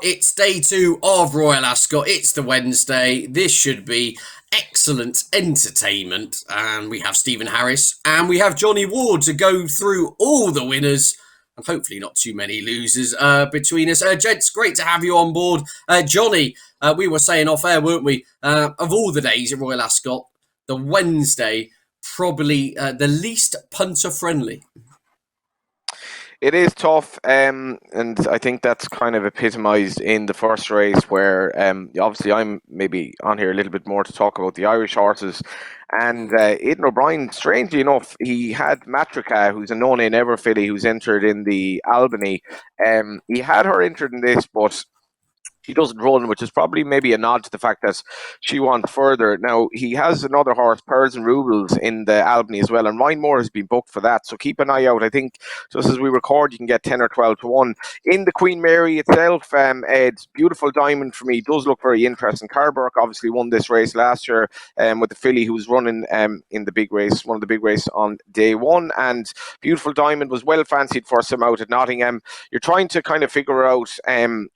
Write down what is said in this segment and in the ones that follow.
it's day 2 of Royal Ascot. It's the Wednesday. This should be excellent entertainment. And we have Stephen Harris and we have Johnny Ward to go through all the winners and hopefully not too many losers between us. Gents, great to have you on board. Johnny, we were saying off air, weren't we? Of all the days at Royal Ascot, the Wednesday, probably the least punter friendly. It is tough, and I think that's kind of epitomised in the first race where obviously I'm maybe on here a little bit more to talk about the Irish horses. And Aidan O'Brien, strangely enough, he had Matrica, who's a no-name ever filly, who's entered in the Albany. He had her entered in this, but she doesn't run, which is probably maybe a nod to the fact that she wants further. Now, he has another horse, Pearls and Rubles, in the Albany as well, and Ryan Moore has been booked for that, so keep an eye out. I think just as we record, you can get 10 or 12 to 1. In the Queen Mary itself, Ed, Beautiful Diamond for me does look very interesting. Carburke obviously won this race last year with the filly who was running in the big race, one of the big races on day 1, and Beautiful Diamond was well fancied for some out at Nottingham. You're trying to kind of figure out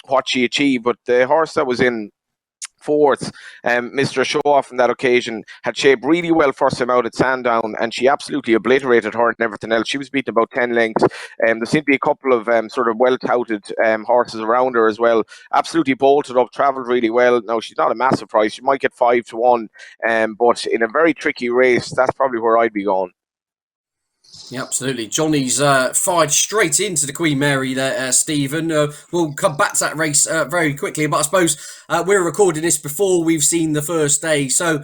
what she achieved, but the horse that was in fourth, Mr. Show Off on that occasion, had shaped really well first time out at Sandown, and she absolutely obliterated her and everything else. She was beaten about 10 lengths. There seemed to be a couple of sort of well-touted horses around her as well. Absolutely bolted up, travelled really well. Now, she's not a massive price. She might get 5 to 1, but in a very tricky race, that's probably where I'd be going. Yeah, absolutely. Johnny's fired straight into the Queen Mary there, Stephen. We'll come back to that race very quickly, but I suppose we're recording this before we've seen the first day. So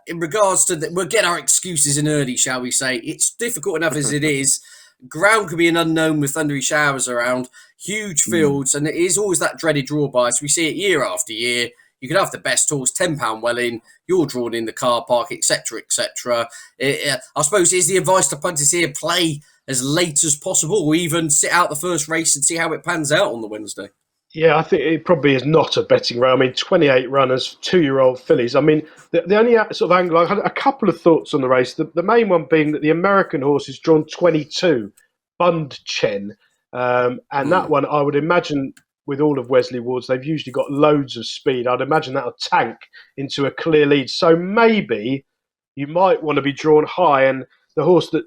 in regards to we'll get our excuses in early, shall we say. It's difficult enough as it is. Ground could be an unknown with thundery showers around, huge fields, and it is always that dreaded draw bias. We see it year after year. You could have the best horse, £10 well in, you're drawn in the car park, etc., etc. I suppose is the advice to punters here, play as late as possible, or even sit out the first race and see how it pans out on the Wednesday? Yeah, I think it probably is not a betting round. I mean, 28 runners, 2-year-old fillies. I mean, the only sort of angle, I had a couple of thoughts on the race. The main one being that the American horse is drawn 22, Bund Chen. And that one, I would imagine, with all of Wesley Ward's, they've usually got loads of speed. I'd imagine that'll tank into a clear lead. So maybe you might want to be drawn high. And the horse that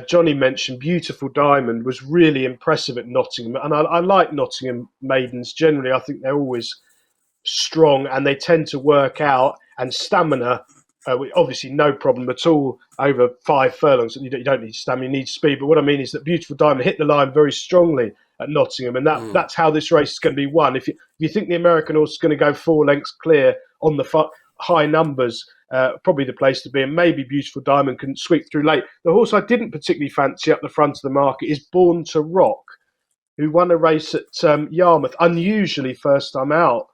Johnny mentioned, Beautiful Diamond, was really impressive at Nottingham. And I like Nottingham maidens generally. I think they're always strong and they tend to work out. And stamina, obviously no problem at all over 5 furlongs. You don't need stamina, you need speed. But what I mean is that Beautiful Diamond hit the line very strongly at Nottingham, and that's how this race is going to be won. If you think the American horse is going to go 4 lengths clear on the high numbers, probably the place to be, and maybe Beautiful Diamond can sweep through late. The horse I didn't particularly fancy up the front of the market is Born to Rock, who won a race at Yarmouth, unusually first time out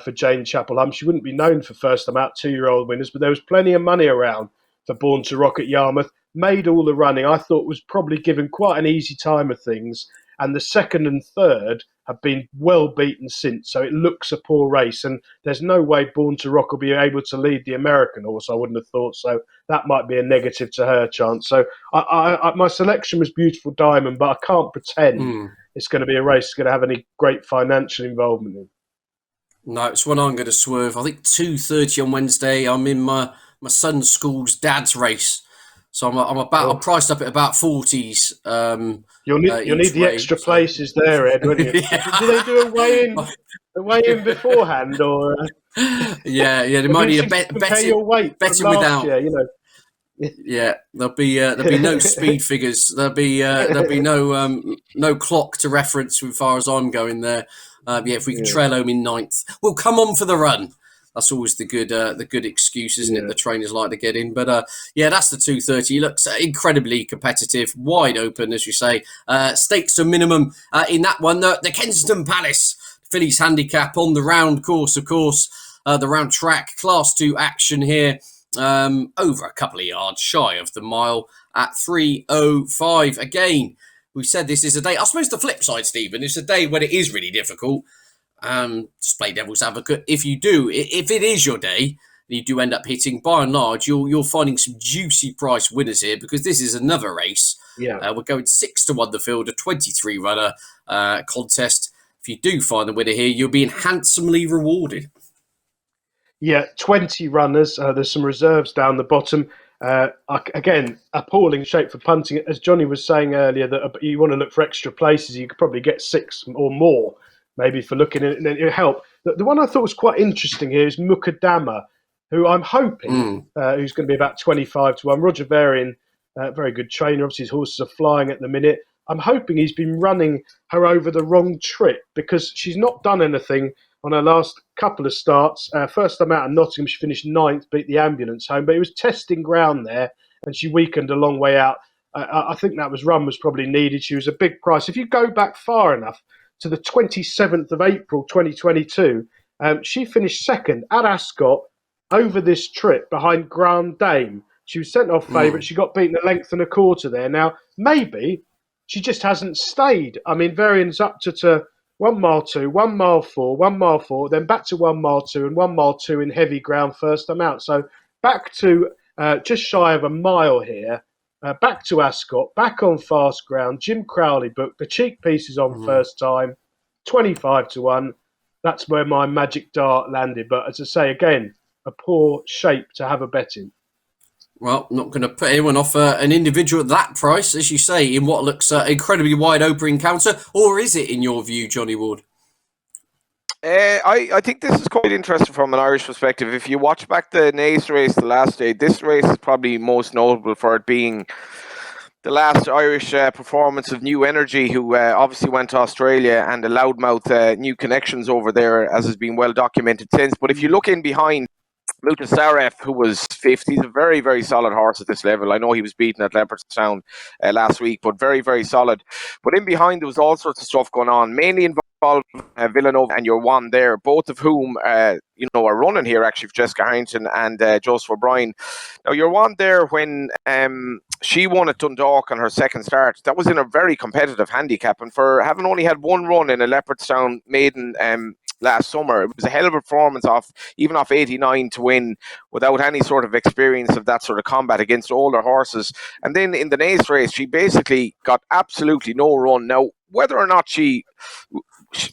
for Jane Chapelham. She wouldn't be known for first time out 2-year-old winners, but there was plenty of money around for Born to Rock at Yarmouth. Made all the running. I thought was probably given quite an easy time of things. And the second and third have been well beaten since. So it looks a poor race. And there's no way Born to Rock will be able to lead the American horse, I wouldn't have thought. So that might be a negative to her chance. So my selection was Beautiful Diamond, but I can't pretend it's going to be a race that's going to have any great financial involvement in. No, it's one I'm going to swerve. I think 2:30 on Wednesday. I'm in my son's school's dad's race. So I'm priced up at about 40s. You'll need the extra places there, Ed, won't you? Yeah. Do they do a weigh-in beforehand, or? Yeah, they might need a betting without. Year, you know. Yeah, there'll be no speed figures. There'll be no clock to reference as far as I'm going there. If we can trail home in 9th, we'll come on for the run. That's always the good excuse, isn't it? The trainers like to get in. But that's the 2:30. It looks incredibly competitive, wide open, as you say. Stakes to minimum in that one. The Kensington Palace fillies handicap on the round course, of course. The round track, Class 2 action here. Over a couple of yards shy of the mile at 3:05. Again, we said this is a day. I suppose the flip side, Stephen, it's a day when it is really difficult. Just play devil's advocate. If it is your day, and you do end up hitting, by and large, you're finding some juicy price winners here, because this is another race. Yeah, we're going 6 to 1 the field, a 23 runner contest. if you do find the winner here, you're being handsomely rewarded. Yeah, 20 runners. There's some reserves down the bottom. Again, appalling shape for punting. As Johnny was saying earlier, that you want to look for extra places. You could probably get 6 or more, maybe, for looking at it, and it'll help. The one I thought was quite interesting here is Mukadama, who I'm hoping who's going to be about 25 to 1. Roger Varian, very good trainer. Obviously, his horses are flying at the minute. I'm hoping he's been running her over the wrong trip because she's not done anything on her last couple of starts. First time out of Nottingham, she finished 9th, beat the Ambulance home, but it was testing ground there, and she weakened a long way out. I think that run was probably needed. She was a big price. If you go back far enough to the 27th of April 2022, she finished 2nd at Ascot over this trip behind Grand Dame. She was sent off favourite. She got beaten a length and a quarter there. Now, maybe she just hasn't stayed. I mean, Varian's up to 1 mile 2, 1 mile 4, 1 mile 4, then back to 1 mile 2 and 1 mile 2 in heavy ground first time out. So back to just shy of a mile here, back to Ascot, back on fast ground. Jim Crowley booked the cheek pieces on first time, 25 to 1. That's where my magic dart landed. But as I say, again, a poor shape to have a bet in. Well, not going to put anyone off an individual at that price, as you say, in what looks incredibly wide open encounter, or is it, in your view, Johnny Ward? I think this is quite interesting from an Irish perspective. If you watch back the Naas race the last day, this race is probably most notable for it being the last Irish performance of New Energy, who obviously went to Australia and a loudmouth new connections over there, as has been well documented since. But if you look in behind, Mutasarev, who was 5th, he's a very, very solid horse at this level. I know he was beaten at Leopardstown last week, but very, very solid. But in behind, there was all sorts of stuff going on, mainly involved Villanova and your one there, both of whom are running here actually for Jessica Harrington and Joseph O'Brien. Now, your one there, when she won at Dundalk on her second start, that was in a very competitive handicap, and for having only had 1 run in a Leopardstown maiden last summer, it was a hell of a performance off 89 to win without any sort of experience of that sort of combat against older horses. And then in the Naas race, she basically got absolutely no run. Now, whether or not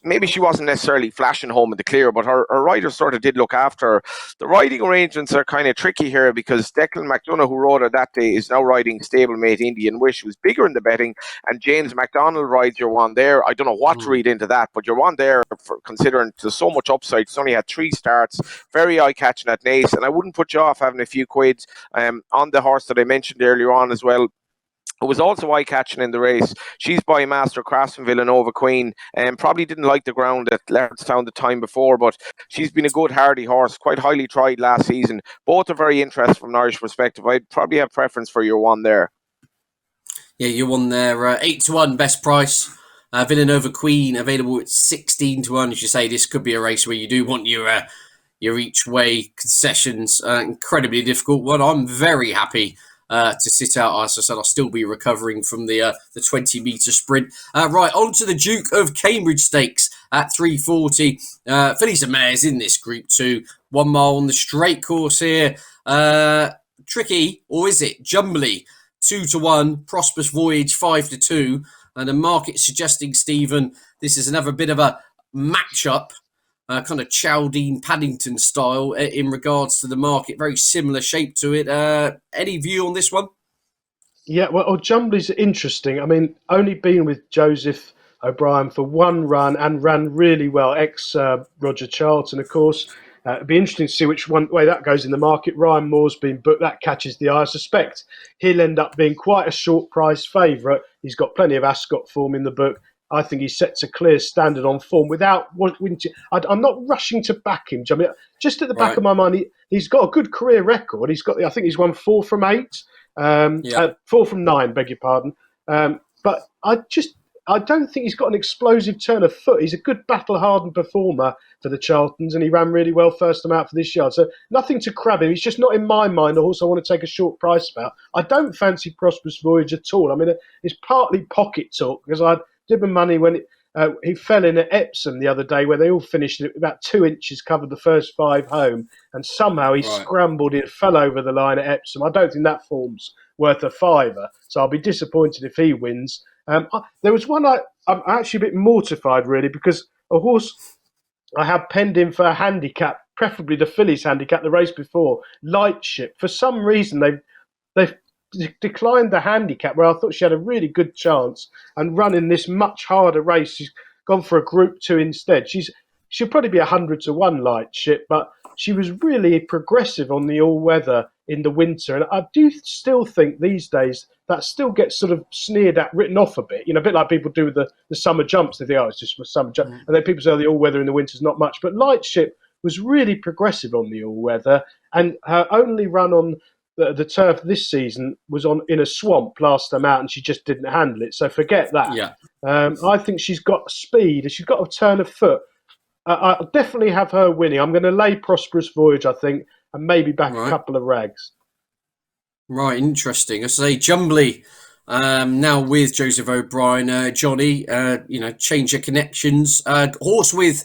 maybe she wasn't necessarily flashing home in the clear, but her rider sort of did look after her. The riding arrangements are kind of tricky here because Declan McDonough, who rode her that day, is now riding stablemate Indian Wish, who's bigger in the betting, and James McDonald rides your one there. I don't know what to read into that, but your one there, for considering there's so much upside, she's only had 3 starts, very eye-catching at Naas, and I wouldn't put you off having a few quid on the horse that I mentioned earlier on as well. It was also eye-catching in the race. She's by Master Craftsman Villanova Queen, and probably didn't like the ground at Leopardstown the time before, but she's been a good hardy horse, quite highly tried last season. Both are very interesting from an Irish perspective. I'd probably have preference for your one there. Yeah, your one there, 8 to 1 best price. Villanova Queen available at 16 to 1. As you say, this could be a race where you do want your each way concessions. Incredibly difficult one. I'm very happy to sit out. As I said, I'll still be recovering from the 20-metre sprint. Right, on to the Duke of Cambridge Stakes at 340. Fillies and mares in this group too. 1 mile on the straight course here. Tricky, or is it? Jumbly, 2 to 1. Prosperous Voyage, 5 to 2. And the market suggesting, Stephen, this is another bit of a matchup. Kind of Chowdene Paddington style in regards to the market, very similar shape to it. Any view on this one? Yeah, well, Jumbly's interesting. I mean, only been with Joseph O'Brien for 1 run and ran really well, ex-Roger Charlton, of course. It'd be interesting to see which way that goes in the market. Ryan Moore's been booked. That catches the eye. I suspect he'll end up being quite a short price favourite. He's got plenty of Ascot form in the book. I think he sets a clear standard on form without wanting to. I'm not rushing to back him. I mean, just at the back of my mind, he's got a good career record. I think he's won 4 from 8, 4 from 9. Beg your pardon. But I don't think he's got an explosive turn of foot. He's a good battle-hardened performer for the Charltons, and he ran really well first time out for this yard. So nothing to crab him. He's just not in my mind a horse I want to take a short price about. I don't fancy Prosperous Voyage at all. I mean, it's partly pocket talk because I'd give him money when he fell in at Epsom the other day, where they all finished about 2 inches, covered the first 5 home, and somehow he scrambled it, fell over the line at Epsom. I don't think that form's worth a fiver, so I'll be disappointed if he wins. There was one I'm actually a bit mortified, really, because a horse I had penned in for a handicap, preferably the fillies handicap, the race before, Lightship. For some reason, they've declined the handicap where I thought she had a really good chance and running this much harder race. She's gone for a Group 2 instead. She'll probably be 100-1 Lightship, but she was really progressive on the all-weather in the winter. And I do still think these days that still gets sort of sneered at, written off a bit. A bit like people do with the summer jumps. They think, oh, it's just a summer jump. And then people say, oh, the all-weather in the winter's not much. But Lightship was really progressive on the all-weather. And her only run on the turf this season was in a swamp last time out, and she just didn't handle it. So forget that. Yeah. I think she's got speed. She's got a turn of foot. I'll definitely have her winning. I'm going to lay Prosperous Voyage, I think, and maybe back a couple of rags. Right, interesting. I say Jumbly now with Joseph O'Brien, Johnny. Change your connections. Horse with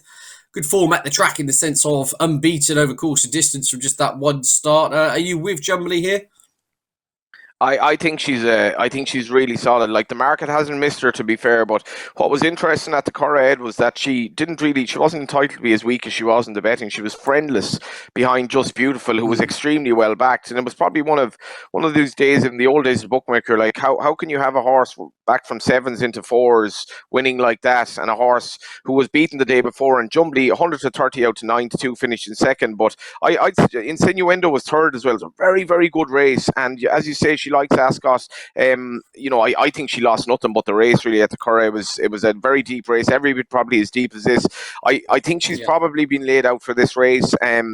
good form at the track in the sense of unbeaten over course of distance from just that one start. Are you with Jumbly here? I think she's really solid. Like, the market hasn't missed her, to be fair, but what was interesting at the Curragh was that she wasn't entitled to be as weak as she was in the betting. She was friendless behind Just Beautiful, who was extremely well backed, and it was probably one of those days in the old days of bookmaker. Like, how can you have a horse back from 7s into 4s winning like that, and a horse who was beaten the day before? And Jumbly 100-30 out to 9-2 finished in second, but Insinuendo was third as well. It's a very, very good race, and as you say, she likes Ascot. I think she lost nothing but the race really at the Curragh. It was a very deep race, every bit probably as deep as this. I think she's probably been laid out for this race.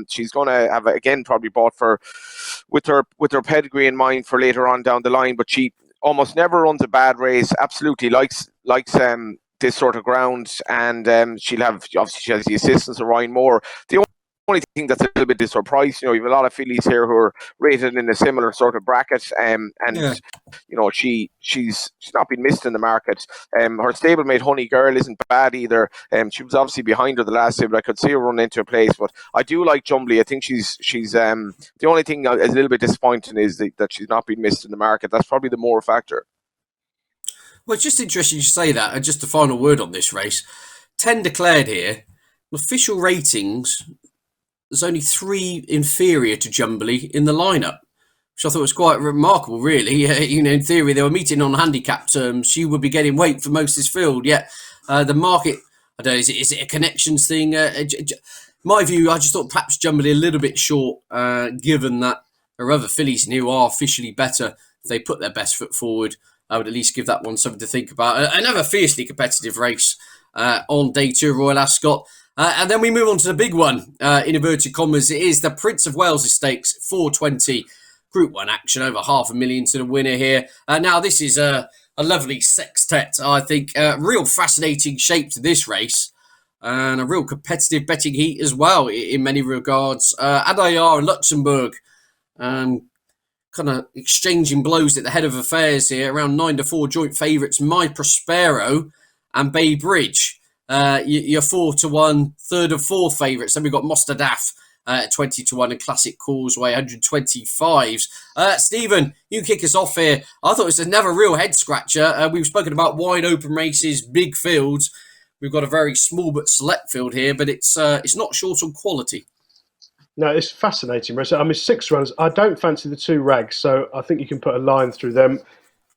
She's going to have again probably bought for with her pedigree in mind for later on down the line. But she almost never runs a bad race. Absolutely likes this sort of ground, and she has the assistance of Ryan Moore. The only thing that's a little bit surprised, you have a lot of fillies here who are rated in a similar sort of bracket, she's not been missed in the market. Her stablemate Honey Girl isn't bad either. She was obviously behind her the last day, but I could see her run into a place. But I do like Jumbly. I think she's the only thing is a little bit disappointing is that she's not been missed in the market. That's probably the more factor. Well, it's just interesting you say that. And just a final word on this race. 10 declared here. Official ratings, there's only 3 inferior to Jumbly in the lineup, which I thought was quite remarkable, really. In theory, they were meeting on handicap terms. She would be getting weight for most of this field. Yet the market, I don't know, is it a connections thing? My view, I just thought perhaps Jumbly a little bit short, given that there are other fillies who are officially better. If they put their best foot forward, I would at least give that one something to think about. Another fiercely competitive race on day 2 of Royal Ascot. And then we move on to the big one, in inverted commas. It is the Prince of Wales Stakes, 420 Group 1 action, over $500,000 to the winner here. Now, this is a lovely sextet, I think. Real fascinating shape to this race. And a real competitive betting heat as well, in many regards. Adayar and Luxembourg kind of exchanging blows at the head of affairs here. Around 9-4 joint favourites, My Prospero and Bay Bridge. Your 4-1, third of 4 favourites. Then we've got Mostadaf at 20-1 and Classic Causeway 125s. Stephen, you kick us off here. I thought it was another real head scratcher. We've spoken about wide open races, big fields. We've got a very small but select field here, but it's not short on quality. No, it's fascinating race. I mean, 6 runs. I don't fancy the 2 rags, so I think you can put a line through them.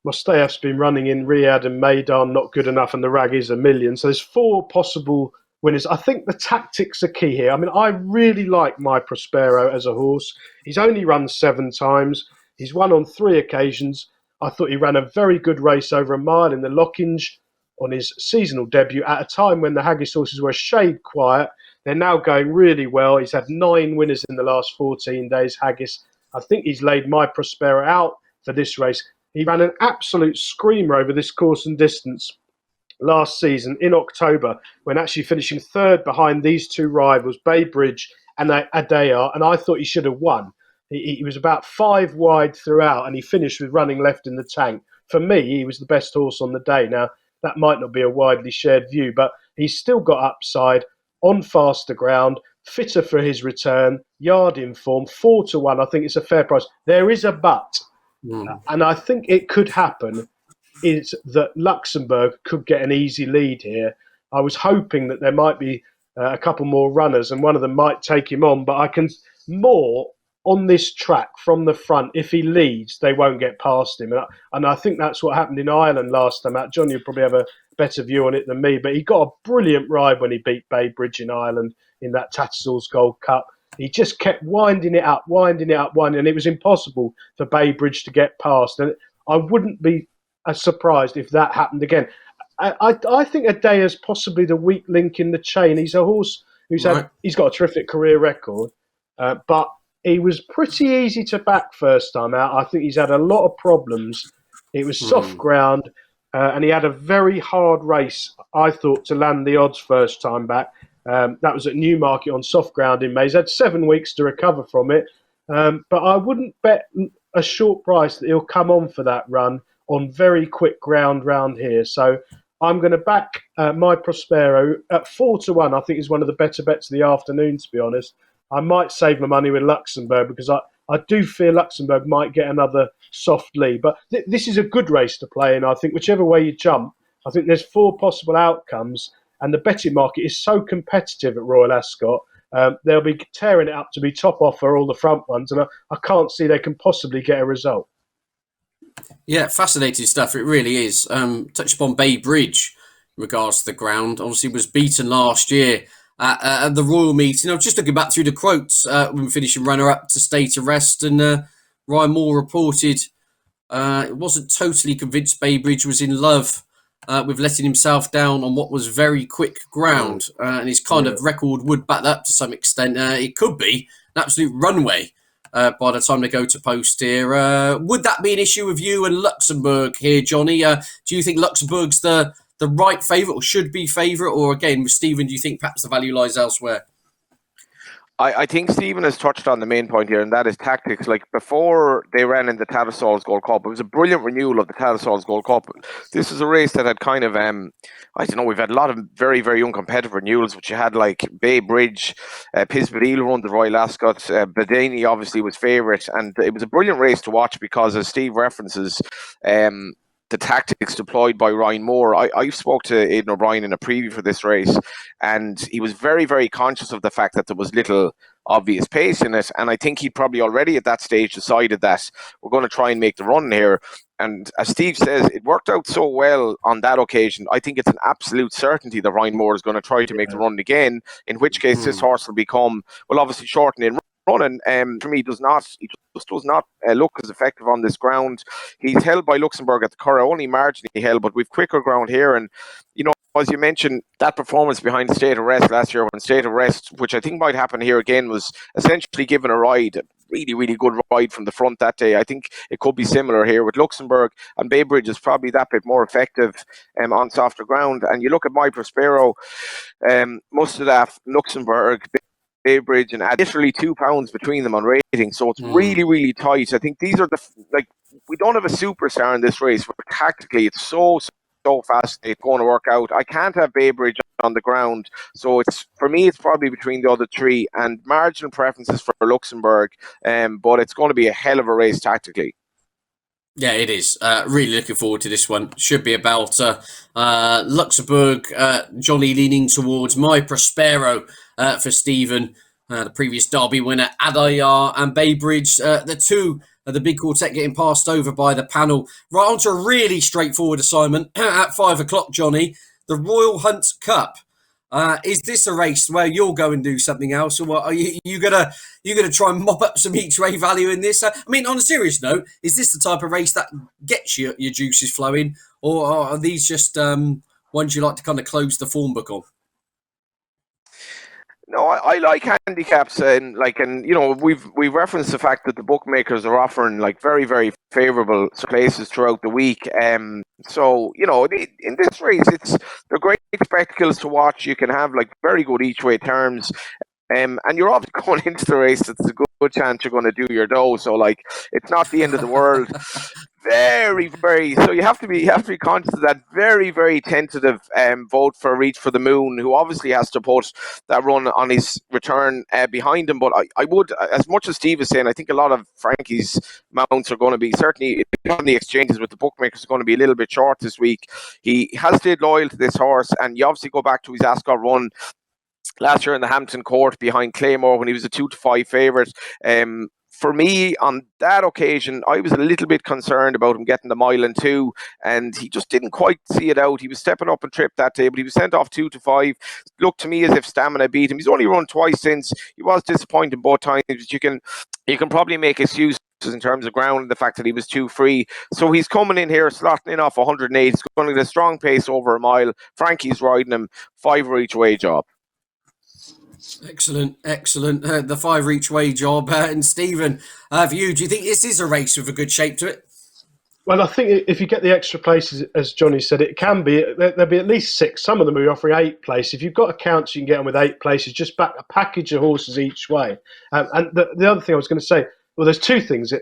Mostayaf's been running in Riyadh and Maidan, not good enough, and the rag is $1 million. So there's 4 possible winners. I think the tactics are key here. I mean, I really like My Prospero as a horse. He's only run 7 times. He's won on 3 occasions. I thought he ran a very good race over a mile in the Lockinge on his seasonal debut at a time when the Haggis horses were a shade quiet. They're now going really well. He's had 9 winners in the last 14 days, Haggis. I think he's laid My Prospero out for this race. He ran an absolute screamer over this course and distance last season in October, when actually finishing 3rd behind these 2 rivals, Bay Bridge and Adayar, and I thought he should have won. He was about 5 wide throughout, and he finished with running left in the tank. For me, he was the best horse on the day. Now, that might not be a widely shared view, but he's still got upside, on faster ground, fitter for his return, yard in form, 4-1. I think it's a fair price. There is a but. And I think it could happen is that Luxembourg could get an easy lead here. I was hoping that there might be a couple more runners and one of them might take him on. But I can more on this track from the front. If he leads, they won't get past him. And I think that's what happened in Ireland last time out. John, you probably have a better view on it than me, but he got a brilliant ride when he beat Baybridge in Ireland in that Tattersalls Gold Cup. He just kept winding it up, and it was impossible for Baybridge to get past. And I wouldn't be surprised if that happened again. I think Adea's possibly the weak link in the chain. He's a horse who's he's got a terrific career record, but he was pretty easy to back first time out. I think he's had a lot of problems. It was soft ground, and he had a very hard race, I thought, to land the odds first time back. That was at Newmarket on soft ground in May. He's had 7 weeks to recover from it, but I wouldn't bet a short price that he'll come on for that run on very quick ground round here. So I'm going to back my Prospero at 4-1. I think is one of the better bets of the afternoon, to be honest. I might save my money with Luxembourg because I do fear Luxembourg might get another soft lead. But this is a good race to play in, I think. Whichever way you jump, I think there's 4 possible outcomes. And the betting market is so competitive at Royal Ascot. They'll be tearing it up to be top off for all the front ones. And I can't see they can possibly get a result. Yeah, fascinating stuff. It really is. Touched upon Baybridge in regards to the ground. Obviously was beaten last year at the Royal meeting. I was just looking back through the quotes when finishing runner-up to State of Rest, and Ryan Moore reported it wasn't totally convinced Baybridge was in love with letting himself down on what was very quick ground, and his kind of record would back that up to some extent. It could be an absolute runway by the time they go to post here. Would that be an issue with you and Luxembourg here, Johnny? Do you think Luxembourg's the right favourite or should be favourite? Or again, with Stephen, do you think perhaps the value lies elsewhere? I think Stephen has touched on the main point here, and that is tactics. Like before they ran in the Tattersalls Gold Cup, it was a brilliant renewal of the Tattersalls Gold Cup. This is a race that had kind of, I don't know, we've had a lot of very, very uncompetitive renewals, which you had like Baybridge, Pisbadil run the Royal Ascot, Badeni obviously was favourite, and it was a brilliant race to watch because, as Steve references, the tactics deployed by Ryan Moore. I spoke to Aidan O'Brien in a preview for this race, and he was very, very conscious of the fact that there was little obvious pace in it. And I think he'd probably already at that stage decided that we're going to try and make the run here. And as Steve says, it worked out so well on that occasion. I think it's an absolute certainty that Ryan Moore is going to try to make the run again, in which case this horse will become, well, obviously shortened in running. For me, he just does not look as effective on this ground. He's held by Luxembourg at the Curragh, only marginally held, but we've quicker ground here. And, you know, as you mentioned, that performance behind State of Rest last year, when State of Rest, which I think might happen here again, was essentially given a ride, a really, really good ride from the front that day. I think it could be similar here with Luxembourg, and Baybridge is probably that bit more effective on softer ground. And you look at my Prospero, Mustadaf, Luxembourg, Baybridge, and add literally £2 between them on rating, so it's really, really tight. I think these are we don't have a superstar in this race, but tactically it's so fast it's going to work out. I can't have Baybridge on the ground, so for me it's probably between the other 3, and marginal preferences for Luxembourg, but it's going to be a hell of a race tactically. Yeah, it is. Really looking forward to this one. Should be about Luxembourg. Johnny leaning towards my Prospero for Stephen, the previous Derby winner, Adayar and Baybridge. The two of the big quartet getting passed over by the panel. Right on to a really straightforward assignment at 5 o'clock, Johnny. The Royal Hunt Cup. Is this a race where you'll go and do something else, or what? Are you gonna try and mop up some each way value in this? I mean, on a serious note, is this the type of race that gets your juices flowing, or are these just ones you like to kind of close the form book on? No, I like handicaps, and you know, we've referenced the fact that the bookmakers are offering like very, very favourable places throughout the week. So you know, in this race, they're great spectacles to watch. You can have like very good each way terms. And you're obviously going into the race, it's a good chance you're going to do your dough. So like, it's not the end of the world. very, very. So you have to be conscious of that very, very tentative vote for Reach for the Moon, who obviously has to put that run on his return behind him. But I would, as much as Steve is saying, I think a lot of Frankie's mounts are going to be, certainly on the exchanges with the bookmakers, are going to be a little bit short this week. He has stayed loyal to this horse, and you obviously go back to his Ascot run last year in the Hampton Court behind Claymore when he was a 2-5 favourite. For me, on that occasion, I was a little bit concerned about him getting the mile and two, and he just didn't quite see it out. He was stepping up and tripped that day, but he was sent off 2-5. Looked to me as if stamina beat him. He's only run twice since. He was disappointed both times, but you can probably make excuses in terms of ground and the fact that he was too free. So he's coming in here, slotting in off 108. He's going to get a strong pace over a mile. Frankie's riding him, 5 each way job. Excellent. The 5 each way job. And Stephen, for you, do you think this is a race with a good shape to it? Well, I think if you get the extra places, as Johnny said, it can be. There'll be at least 6. Some of them are offering 8 places. If you've got accounts, you can get them with 8 places. Just back a package of horses each way. And the other thing I was going to say, well, there's 2 things.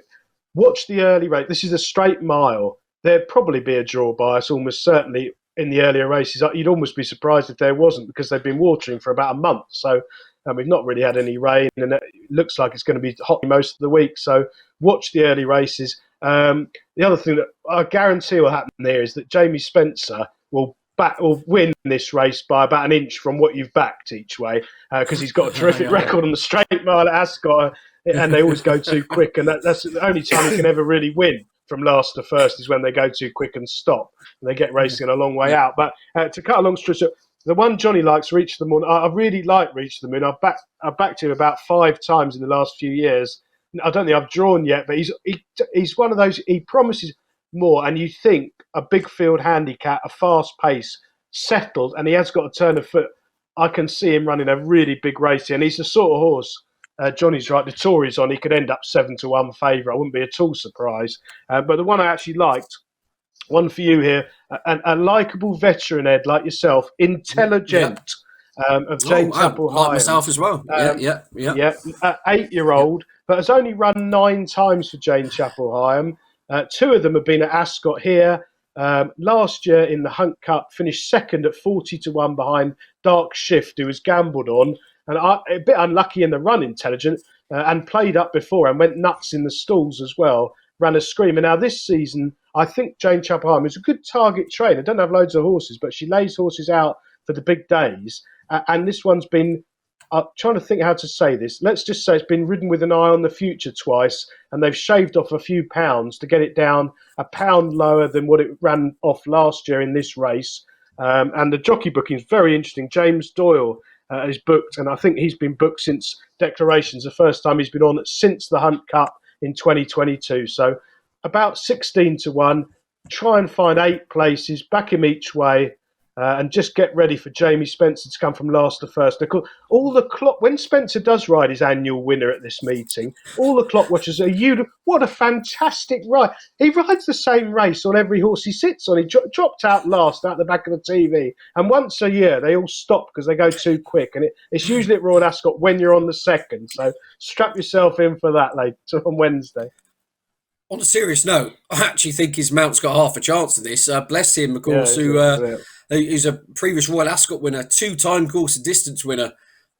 Watch the early race. This is a straight mile. There'd probably be a draw bias, almost certainly, in the earlier races. You'd almost be surprised if there wasn't, because they've been watering for about a month. So we've not really had any rain, and it looks like it's going to be hot most of the week. So watch the early races. The other thing that I guarantee will happen there is that Jamie Spencer will win this race by about an inch from what you've backed each way, because he's got a terrific record on the straight mile at Ascot, and they always go too quick, and that's the only time he can ever really win from last to first is when they go too quick and stop, and they get racing a long way out. But to cut a long story short, the one Johnny likes, Reach the Moon. I really like Reach the Moon. I've backed him about 5 times in the last few years. I don't think I've drawn yet, but he's one of those. He promises more, and you think a big field handicap, a fast pace, settled, and he has got a turn of foot. I can see him running a really big race here, and he's the sort of horse. Johnny's right. The Tories on, he could end up 7-1 favourite. I wouldn't be at all surprised. But the one I actually liked, one for you here, a likeable veteran, Ed, like yourself, Intelligent, of Jane Chapel High. Like myself as well. Yeah. 8-year-old, but has only run 9 times for Jane Chapel Hyam. 2 of them have been at Ascot here. Last year in the Hunt Cup, finished second at 40-1 behind Dark Shift, who was gambled on. And a bit unlucky in the run, Intelligent, and played up before and went nuts in the stalls as well. Ran a screamer. Now this season, I think Jane Chapel Hyam is a good target trainer. Don't have loads of horses, but she lays horses out for the big days. And this one's been, I'm trying to think how to say this. Let's just say it's been ridden with an eye on the future twice, and they've shaved off a few pounds to get it down a pound lower than what it ran off last year in this race. And the jockey booking is very interesting. James Doyle is booked, and I think he's been booked since Declarations, the first time he's been on since the Hunt Cup in 2022. So about 16-1. Try and find 8 places, back him each way, and just get ready for Jamie Spencer to come from last to first. All the clock, when Spencer does ride his annual winner at this meeting, all the clock watchers are, what a fantastic ride. He rides the same race on every horse he sits on. He dropped out last out the back of the TV. And once a year, they all stop because they go too quick. And it's usually at Royal Ascot when you're on the second. So strap yourself in for that later on Wednesday. On a serious note, I actually think his mount's got half a chance of this. Bless him, of course, who's a previous Royal Ascot winner, 2-time course and distance winner.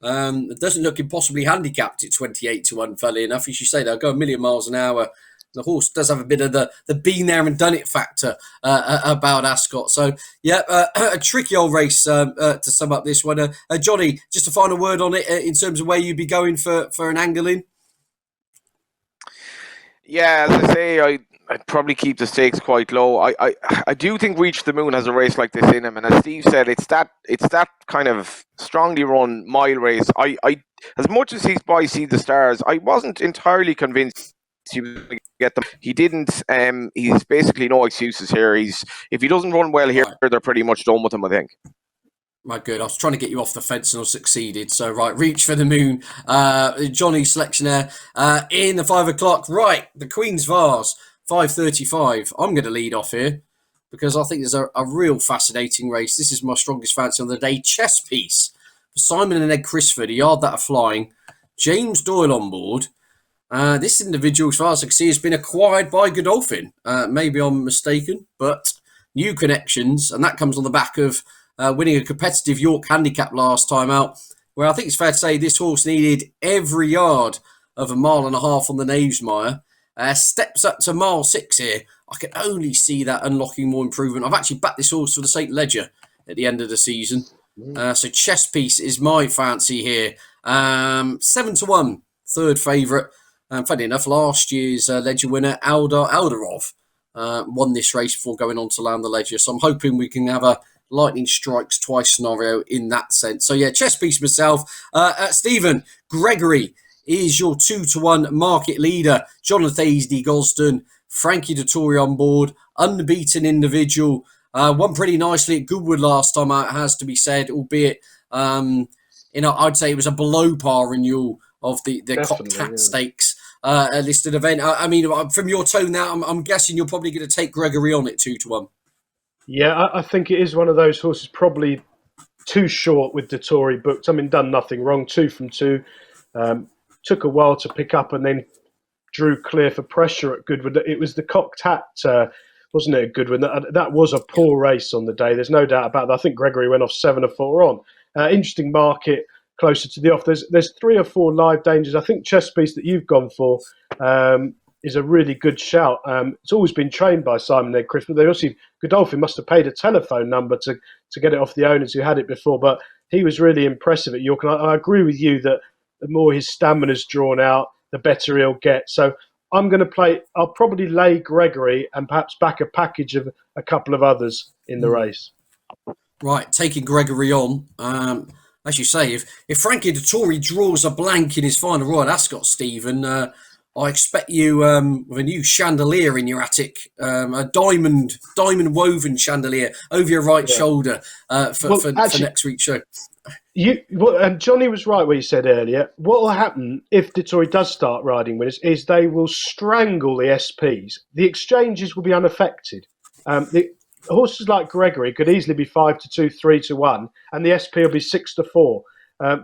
It doesn't look impossibly handicapped at 28-1, funnily enough. As you say, they'll go a million miles an hour. The horse does have a bit of the been there and done it factor about Ascot. So, a tricky old race to sum up this one. Johnny, just a final word on it in terms of where you'd be going for an angle in? Yeah, as I say, I'd probably keep the stakes quite low. I do think Reach the Moon has a race like this in him, and as Steve said, it's that kind of strongly run mile race. I as much as he's by Sea the Stars, I wasn't entirely convinced he was going to get them. He didn't. He's basically no excuses here. If he doesn't run well here, they're pretty much done with him, I think. My good. I was trying to get you off the fence and I succeeded. So, right, Reach for the Moon. Johnny's selection there in the 5 o'clock. Right, the Queen's Vase, 5:35. I'm going to lead off here because I think there's a real fascinating race. This is my strongest fancy on the day. Chess piece. Simon and Ed Crisford, a yard that are flying. James Doyle on board. This individual, as far as I can see, has been acquired by Godolphin. Maybe I'm mistaken, but new connections, and that comes on the back of winning a competitive York handicap last time out, where I think it's fair to say this horse needed every yard of a mile and a half on the Knavesmire. Steps up to mile 6 here. I can only see that unlocking more improvement. I've actually backed this horse for the St. Ledger at the end of the season. So Chess Piece is my fancy here. 7-1, third favourite. Funny enough, last year's Ledger winner, Alderov, won this race before going on to land the Ledger. So I'm hoping we can have a lightning strikes twice scenario in that sense. So yeah, Chess Piece myself. Stephen, Gregory is your 2-1 market leader. Jonathan Hasty Gosden, Frankie Dettori on board, unbeaten individual. Won pretty nicely at Goodwood last time out, has to be said, albeit, I'd say it was a below par renewal of the Cocked Hat Stakes listed event. I mean, from your tone now, I'm guessing you're probably going to take Gregory on it 2-1. Yeah, I think it is one of those horses probably too short with Dettori booked. I mean, done nothing wrong, 2 from 2. Took a while to pick up and then drew clear for pressure at Goodwood. It was the Cocked Hat, wasn't it, at Goodwood? That was a poor race on the day. There's no doubt about that. I think Gregory went off 7 or 4 on. Interesting market closer to the off. There's 3 or 4 live dangers. I think Chess Piece that you've gone for is a really good shout. It's always been trained by Simon Ed Chris, but they also, Godolphin must have paid a telephone number to get it off the owners who had it before. But he was really impressive at York. And I agree with you that the more his stamina's drawn out, the better he'll get. So I'm going to play, I'll probably lay Gregory and perhaps back a package of a couple of others in the race. Right, taking Gregory on. As you say, if Frankie Dettori draws a blank in his final Royal Ascot, Stephen, I expect you with a new chandelier in your attic, a diamond woven chandelier over your right shoulder for next week's show. And Johnny was right what he said earlier. What will happen if Dettori does start riding winners is they will strangle the SPs. The exchanges will be unaffected. The horses like Gregory could easily be 5-2, 3-1, and the SP will be 6-4.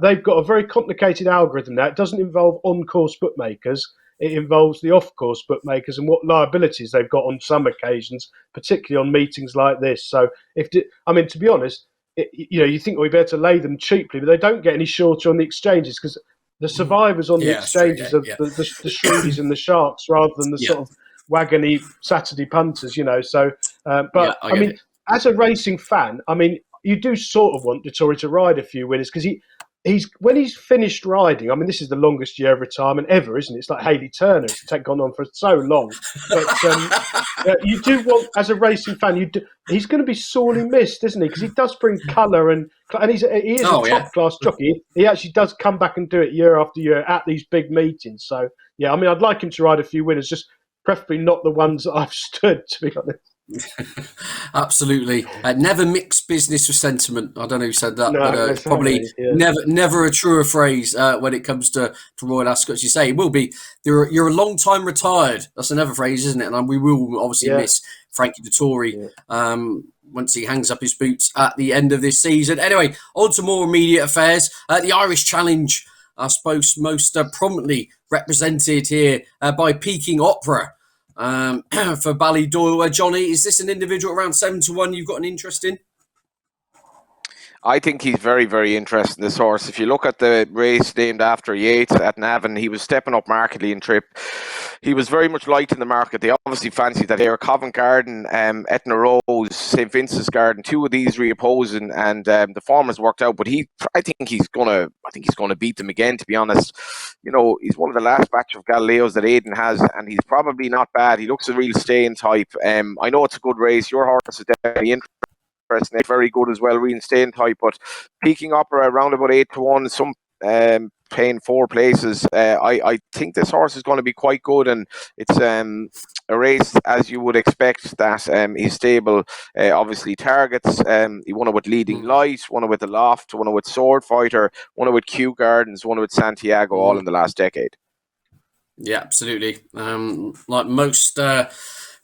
They've got a very complicated algorithm now. It doesn't involve on-course bookmakers. It involves the off-course bookmakers and what liabilities they've got on some occasions, particularly on meetings like this. So, to be honest, you think we'd better lay them cheaply, but they don't get any shorter on the exchanges because the survivors on the exchanges are the Shrewdies and the Sharks rather than the sort of wagony Saturday punters, So, as a racing fan, you do sort of want Dettori to ride a few winners because when he's finished riding, this is the longest year of retirement ever, isn't it? It's like Hayley Turner. It's gone on for so long. But you do want, as a racing fan, he's going to be sorely missed, isn't he? Because he does bring colour and he is a top-class jockey. He actually does come back and do it year after year at these big meetings. So, I'd like him to ride a few winners, just preferably not the ones that I've stood, to be honest. Absolutely. Never mix business with sentiment. I don't know who said that, but it's probably never a truer phrase when it comes to Royal Ascot. As you say, it will be. You're a long time retired. That's another phrase, isn't it? And we will obviously miss Frankie Dettori once he hangs up his boots at the end of this season. Anyway, on to more immediate affairs. The Irish Challenge, I suppose, most prominently represented here by Peking Opera. For Ballydoyle. Johnny, is this an individual around 7-1 you've got an interest in? I think he's very, very interesting, this horse. If you look at the race named after Yates at Navan, he was stepping up markedly in trip. He was very much liked in the market. They obviously fancied that here. Covent Garden, Etna Rose, St. Vincent's Garden, 2 of these reopposing, and the form has worked out. But I think he's gonna beat them again. To be honest, he's one of the last batch of Galileos that Aidan has, and he's probably not bad. He looks a real staying type. I know it's a good race. Your horse is definitely interesting. Very good as well, reinstating type, but Peking Opera around about 8-1, some paying 4 places. I think this horse is going to be quite good, and it's a race as you would expect that he's stable. Obviously targets. He won it with Leading Light, won it with the Loft, won it with Sword Fighter, won it with Kew Gardens, won it with Santiago, all in the last decade. Yeah, absolutely. Like most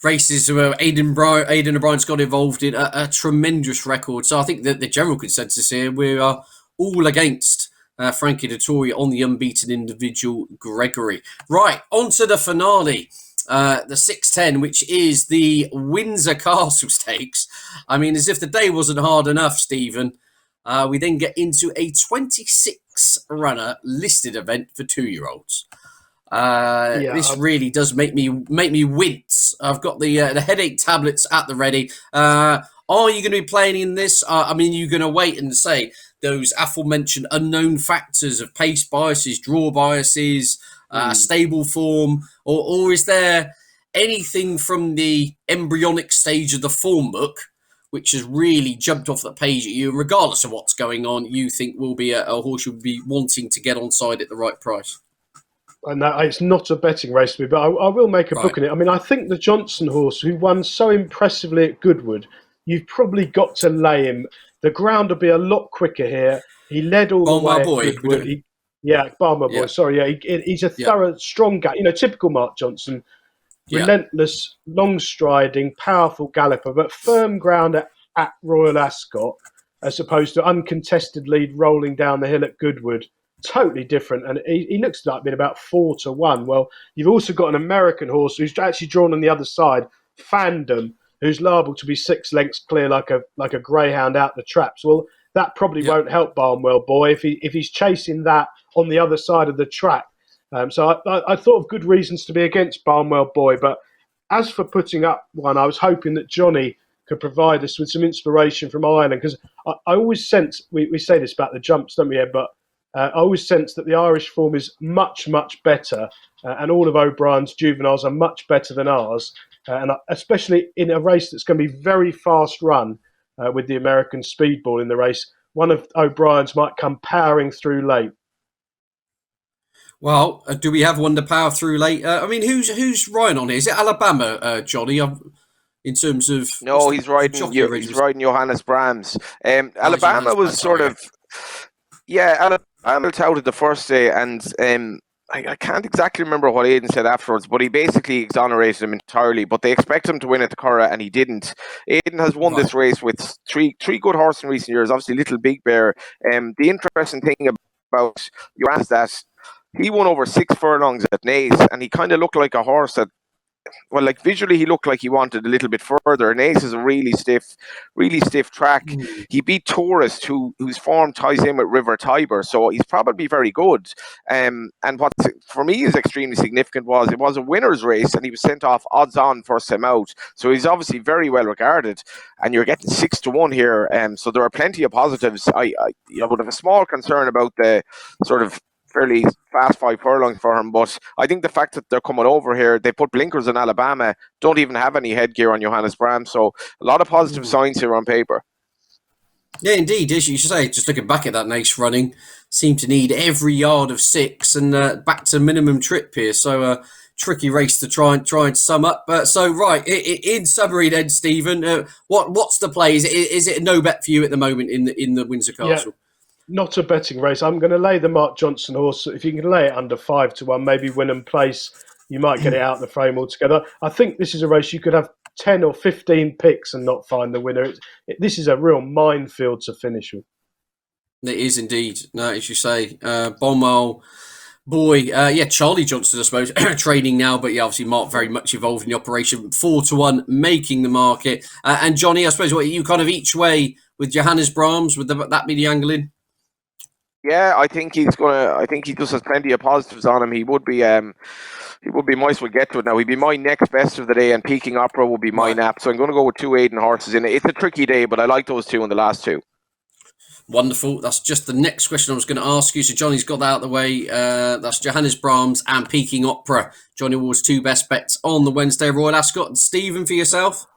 races where Aidan O'Brien's got involved in a tremendous record. So I think that the general consensus here, we are all against Frankie Dettori on the unbeaten individual Gregory. Right, on to the finale. The 6:10, which is the Windsor Castle Stakes. I mean, as if the day wasn't hard enough, Stephen. We then get into a 26-runner listed event for 2-year-olds. This really does make me wince. I've got the headache tablets at the ready. Are you going to be playing in this? I mean, you're going to wait and say those aforementioned unknown factors of pace biases, draw biases, stable form, or is there anything from the embryonic stage of the form book which has really jumped off the page at you, and regardless of what's going on, you think will be a horse you'll be wanting to get on side at the right price? And it's not a betting race to me, but I will make a book in it. I mean, I think the Johnson horse, who won so impressively at Goodwood, you've probably got to lay him. The ground will be a lot quicker here. He led all the way at Goodwood. Barmer Boy. Sorry, he's a thorough, strong guy. Typical Mark Johnson. Relentless, long-striding, powerful galloper, but firm ground at Royal Ascot, as opposed to uncontested lead rolling down the hill at Goodwood. Totally different, and he looks like being about 4-1. Well, you've also got an American horse who's actually drawn on the other side, Fandom, who's liable to be 6 lengths clear like a greyhound out the traps. Well, that probably won't help Barnwell Boy if he's chasing that on the other side of the track. So I thought of good reasons to be against Barnwell Boy, but as for putting up one, I was hoping that Johnny could provide us with some inspiration from Ireland, because I always sense, we say this about the jumps, don't we, Ed, but I always sense that the Irish form is much, much better, and all of O'Brien's juveniles are much better than ours, and especially in a race that's going to be very fast run with the American speedball in the race. One of O'Brien's might come powering through late. Well, do we have one to power through late? I mean, who's riding on here? Is it Alabama, Johnny? In terms of he's riding Johannes Brahms. Alabama was sort of Alabama touted the first day, and I can't exactly remember what Aidan said afterwards, but he basically exonerated him entirely. But they expect him to win at the Curragh, and he didn't. Aidan has won this race with three good horses in recent years. Obviously, Little Big Bear. The interesting thing about Johannes is that he won over 6 furlongs at Naas, and he kind of looked like a horse that, well, like visually he looked like he wanted a little bit further. Naas is a really stiff track. He beat Tourist, whose form ties in with River Tiber, so he's probably very good. And what for me is extremely significant was it was a winner's race, and he was sent off odds on first time out. So he's obviously very well regarded, and you're getting 6-1 here. So there are plenty of positives. I would have a small concern about the sort of fairly fast 5 furlongs for him, but I think the fact that they're coming over here, they put blinkers in Alabama, don't even have any headgear on Johannes Brahms, so a lot of positive signs here on paper. Yeah, indeed, as you say, just looking back at that Naas running, seemed to need every yard of 6 and back to minimum trip here, so tricky race to try and sum up. So right, in summary then, Stephen, what's the play? Is it a no bet for you at the moment in the Windsor Castle? Yeah. Not a betting race. I'm going to lay the Mark Johnson horse. If you can lay it under 5-1, maybe win and place, you might get it out of the frame altogether. I think this is a race you could have 10 or 15 picks and not find the winner. This is a real minefield to finish with. It is indeed. No, as you say, Barnwell Boy, Charlie Johnson, I suppose, training now, but obviously Mark very much involved in the operation. 4-1, making the market. And Johnny, I suppose, what you kind of each way with Johannes Brahms, would that be the angle in? Yeah, I think he just has plenty of positives on him. He would be nice. We'll get to it now. He'd be my next best of the day, and Peking Opera will be my nap. So I'm going to go with 2 Aidan horses in it. It's a tricky day, but I like those 2 in the last 2. Wonderful. That's just the next question I was going to ask you. So Johnny's got that out of the way. That's Johannes Brahms and Peking Opera. Johnny Ward's 2 best bets on the Wednesday Royal Ascot. And Stephen, for yourself?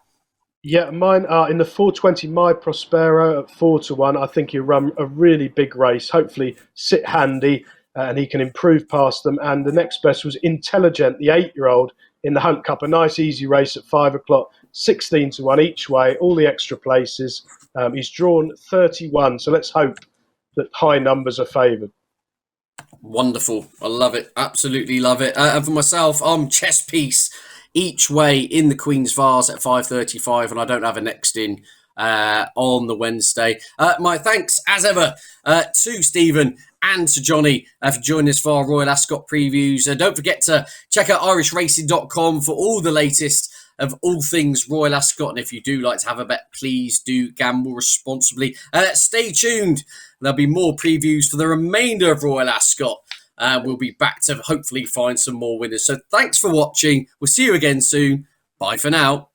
Yeah, mine are in the 420 My Prospero at 4-1. I think he'll run a really big race. Hopefully sit handy and he can improve past them. And the next best was Intelligent, the 8-year-old in the Hunt Cup. A nice easy race at 5 o'clock, 16-1 each way, all the extra places. He's drawn 31, so let's hope that high numbers are favoured. Wonderful. I love it. Absolutely love it. And for myself, I'm chess piece each way in the Queen's Vase at 5:35, and I don't have a next in on the Wednesday. My thanks, as ever, to Stephen and to Johnny for joining us for our Royal Ascot previews. Don't forget to check out irishracing.com for all the latest of all things Royal Ascot. And if you do like to have a bet, please do gamble responsibly. Stay tuned. There'll be more previews for the remainder of Royal Ascot. We'll be back to hopefully find some more winners. So thanks for watching. We'll see you again soon. Bye for now.